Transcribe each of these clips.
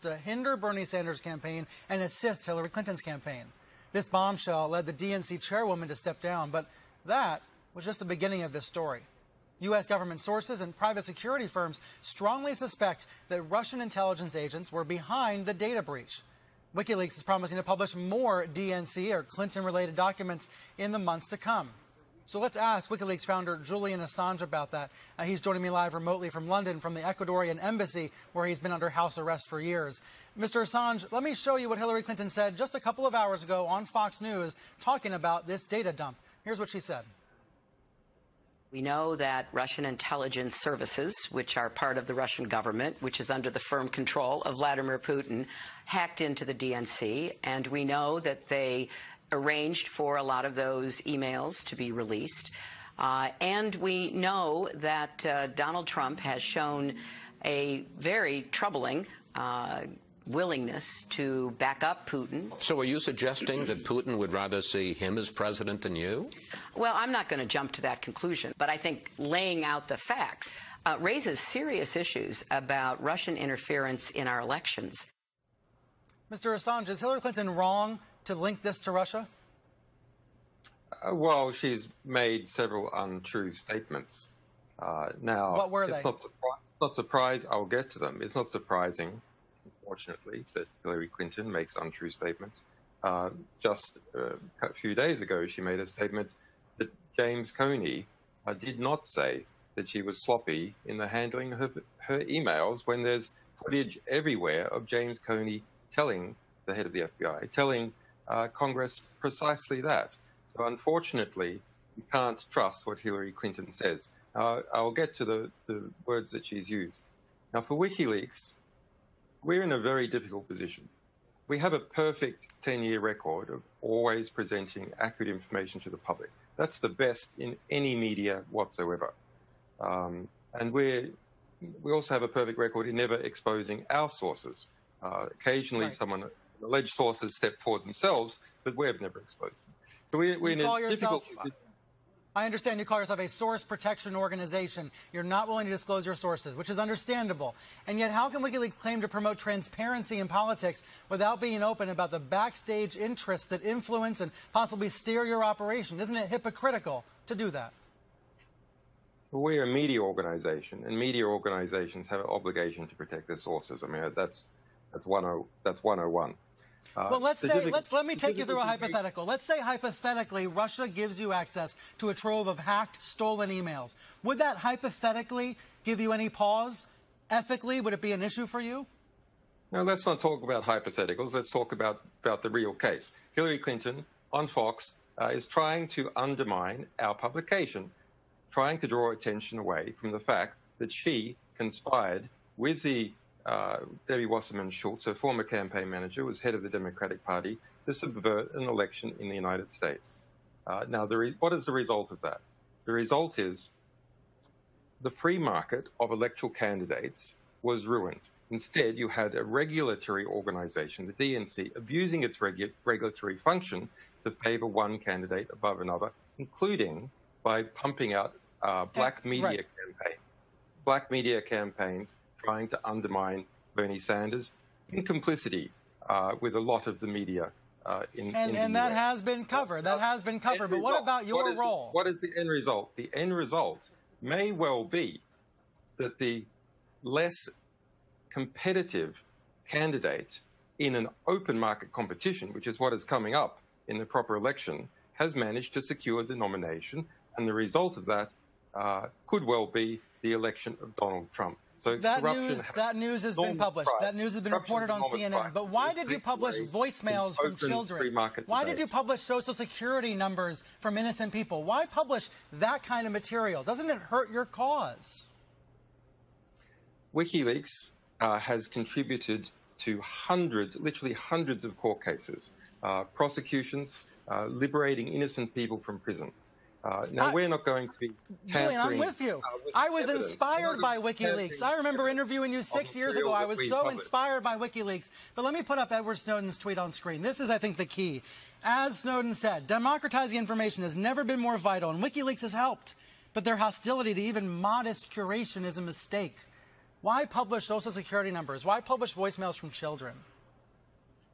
to hinder Bernie Sanders' campaign and assist Hillary Clinton's campaign. This bombshell led the DNC chairwoman to step down, but that was just the beginning of this story. U.S. government sources and private security firms strongly suspect that Russian intelligence agents were behind the data breach. Wikileaks is promising to publish more DNC or Clinton-related documents in the months to come. So let's ask Wikileaks founder Julian Assange about that. He's joining me live remotely from London, from the Ecuadorian embassy, where he's been under house arrest for years. Mr. Assange, let me show you what Hillary Clinton said just a couple of hours ago on Fox News, talking about this data dump. Here's what she said. We know that Russian intelligence services, which are part of the Russian government, which is under the firm control of Vladimir Putin, hacked into the DNC, and we know that they arranged for a lot of those emails to be released. And we know that Donald Trump has shown a very troubling willingness to back up Putin. So are you suggesting that Putin would rather see him as president than you? Well, I'm not going to jump to that conclusion, but I think laying out the facts raises serious issues about Russian interference in our elections. Mr. Assange, is Hillary Clinton wrong to link this to Russia? Well, she's made several untrue statements. Now, what were they? It's not surprising. I'll get to them. It's not surprising, unfortunately, that Hillary Clinton makes untrue statements. Just a few days ago, she made a statement that James Comey did not say that she was sloppy in the handling of her emails, when there's footage everywhere of James Comey telling the head of the FBI, telling Congress precisely that. So unfortunately, you can't trust what Hillary Clinton says. I'll get to the words that she's used. Now, for WikiLeaks, we're in a very difficult position. We have a perfect 10-year record of always presenting accurate information to the public. That's the best in any media whatsoever. And we also have a perfect record in never exposing our sources. Occasionally, right, alleged sources step forward themselves, but we've never exposed them. So we're in a difficult position. I understand you call yourself a source protection organization. You're not willing to disclose your sources, which is understandable. And yet, how can WikiLeaks claim to promote transparency in politics without being open about the backstage interests that influence and possibly steer your operation? Isn't it hypocritical to do that? Well, we're a media organization, and media organizations have an obligation to protect their sources. I mean, that's 101. Well, let me take you through a hypothetical. Let's say, hypothetically, Russia gives you access to a trove of hacked, stolen emails. Would that hypothetically give you any pause? Ethically, would it be an issue for you? No, let's not talk about hypotheticals. Let's talk about the real case. Hillary Clinton on Fox is trying to undermine our publication, trying to draw attention away from the fact that she conspired with the Debbie Wasserman Schultz, her former campaign manager, was head of the Democratic Party, to subvert an election in the United States. Now, what is the result of that? The result is the free market of electoral candidates was ruined. Instead, you had a regulatory organization, the DNC, abusing its regulatory function to favor one candidate above another, including by pumping out black media campaigns, trying to undermine Bernie Sanders in complicity with a lot of the media and that has been covered. That has been covered. But what about your role? What is the end result? The end result may well be that the less competitive candidate in an open market competition, which is what is coming up in the proper election, has managed to secure the nomination, and the result of that could well be the election of Donald Trump. So that news has been published. That news has been reported on CNN. But why did you publish voicemails from children? Why did you publish Social Security numbers from innocent people? Why publish that kind of material? Doesn't it hurt your cause? WikiLeaks has contributed to hundreds, literally hundreds of court cases, prosecutions, liberating innocent people from prison. Now, we're not going to be tampering... Julian, I'm with you. I was inspired by WikiLeaks. I remember interviewing you 6 years ago. I was so inspired by WikiLeaks. But let me put up Edward Snowden's tweet on screen. This is, I think, the key. As Snowden said, democratizing information has never been more vital, and WikiLeaks has helped. But their hostility to even modest curation is a mistake. Why publish Social Security numbers? Why publish voicemails from children?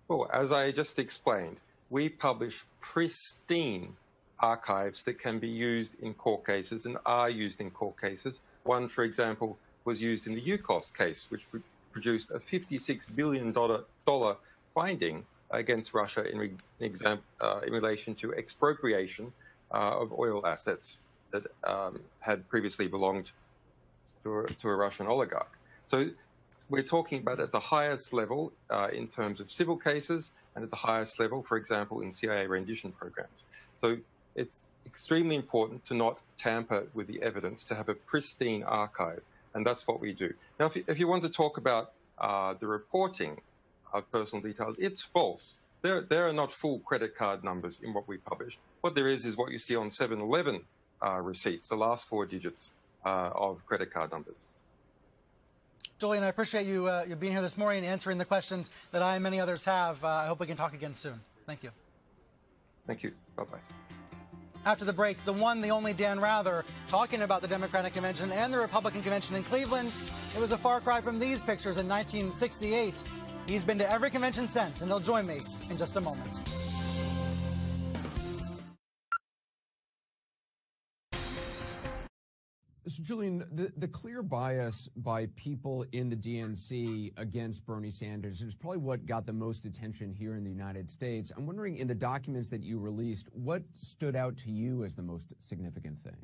Well, as I just explained, we publish pristine archives that can be used in court cases and are used in court cases. One, for example, was used in the UCOS case, which produced a $56 billion finding against Russia in relation to expropriation of oil assets that had previously belonged to a Russian oligarch. So we're talking about at the highest level in terms of civil cases and at the highest level, for example, in CIA rendition programs. So it's extremely important to not tamper with the evidence, to have a pristine archive, and that's what we do. Now, if you want to talk about the reporting of personal details, it's false. There are not full credit card numbers in what we publish. What there is what you see on 7-Eleven receipts, the last 4 digits of credit card numbers. Julian, I appreciate you being here this morning and answering the questions that I and many others have. I hope we can talk again soon. Thank you. Thank you. Bye-bye. After the break, the one, the only Dan Rather talking about the Democratic Convention and the Republican Convention in Cleveland. It was a far cry from these pictures in 1968. He's been to every convention since, and he'll join me in just a moment. So, Julian, the clear bias by people in the DNC against Bernie Sanders is probably what got the most attention here in the United States. I'm wondering, in the documents that you released, what stood out to you as the most significant thing?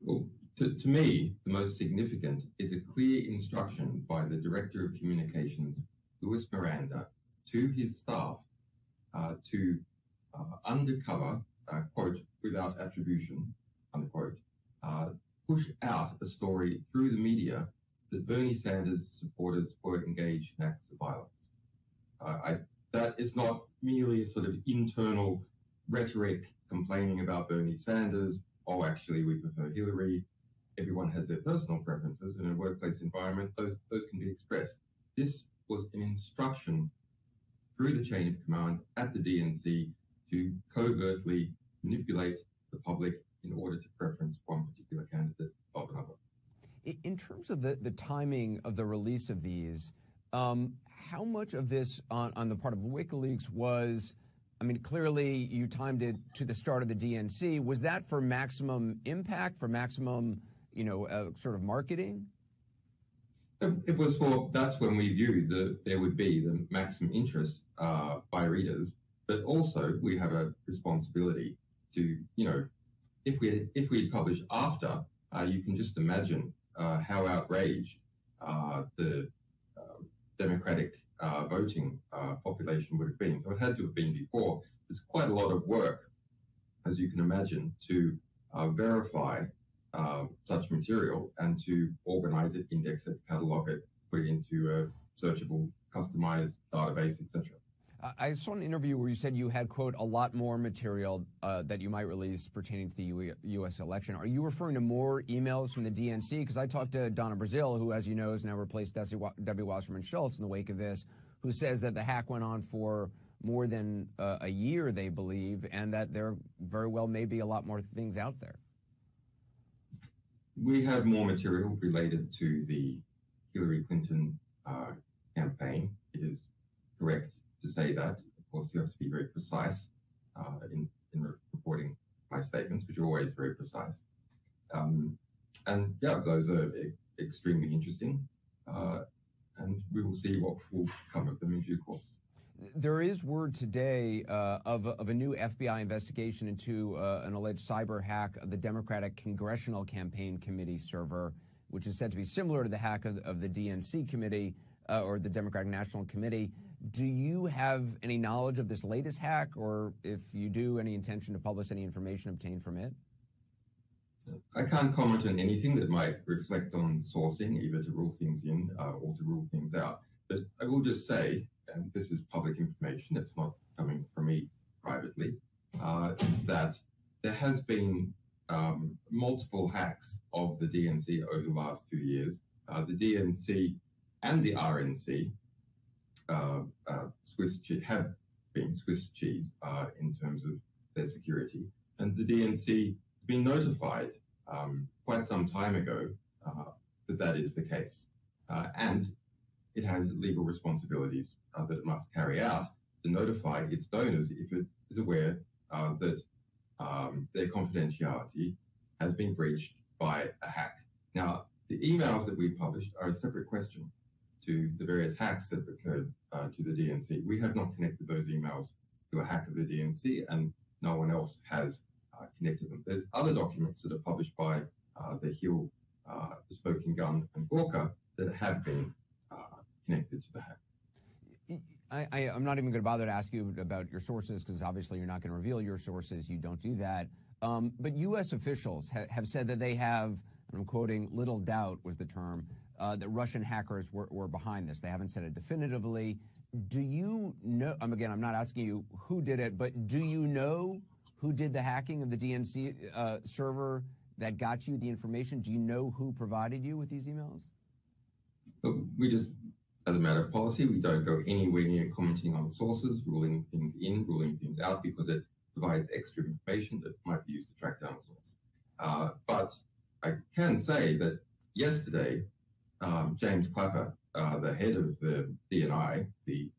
Well, to me, the most significant is a clear instruction by the Director of Communications, Louis Miranda, to his staff to undercover, quote, without attribution, unquote, push out a story through the media that Bernie Sanders supporters were engaged in acts of violence. That is not merely a sort of internal rhetoric complaining about Bernie Sanders, oh, actually, we prefer Hillary. Everyone has their personal preferences, and in a workplace environment, those can be expressed. This was an instruction through the chain of command at the DNC to covertly manipulate the public in order to preference one particular candidate of another. In terms of the timing of the release of these, how much of this on the part of WikiLeaks was, I mean, clearly you timed it to the start of the DNC. Was that for maximum impact, for maximum, sort of marketing? It was that's when we viewed that there would be the maximum interest by readers, but also we have a responsibility to, if we had published after, you can just imagine how outraged the Democratic voting population would have been. So it had to have been before. There's quite a lot of work, as you can imagine, to verify such material and to organize it, index it, catalog it, put it into a searchable, customized database, etc. I saw an interview where you said you had, quote, a lot more material that you might release pertaining to the U.S. election. Are you referring to more emails from the DNC? Because I talked to Donna Brazile, who, as you know, has now replaced Debbie Wasserman Schultz in the wake of this, who says that the hack went on for more than a year, they believe, and that there very well may be a lot more things out there. We have more material related to the Hillary Clinton campaign. It is correct to say that. Of course, you have to be very precise in reporting my statements, which are always very precise. And yeah, those are extremely interesting. And we will see what will come of them in due course. There is word today of a new FBI investigation into an alleged cyber hack of the Democratic Congressional Campaign Committee server, which is said to be similar to the hack of the DNC committee or the Democratic National Committee. Do you have any knowledge of this latest hack, or if you do, any intention to publish any information obtained from it? I can't comment on anything that might reflect on sourcing, either to rule things in or to rule things out. But I will just say, and this is public information, it's not coming from me privately, that there has been multiple hacks of the DNC over the last 2 years. The DNC and the RNC have been Swiss cheese in terms of their security. And the DNC has been notified quite some time ago that that is the case. And it has legal responsibilities that it must carry out to notify its donors if it is aware that their confidentiality has been breached by a hack. Now, the emails that we published are a separate question to the various hacks that occurred to the DNC. We have not connected those emails to a hack of the DNC, and no one else has connected them. There's other documents that are published by the Hill, the Smoking Gun, and Gawker that have been connected to the hack. I'm not even going to bother to ask you about your sources because obviously you're not going to reveal your sources. You don't do that. But U.S. officials have said that they have, and I'm quoting, little doubt was the term, that Russian hackers were behind this. They haven't said it definitively. Do you know, again, I'm not asking you who did it, but do you know who did the hacking of the DNC server that got you the information? Do you know who provided you with these emails? We just, as a matter of policy, we don't go anywhere near commenting on sources, ruling things in, ruling things out, because it provides extra information that might be used to track down a source. But I can say that yesterday, James Clapper, the head of the DNI, the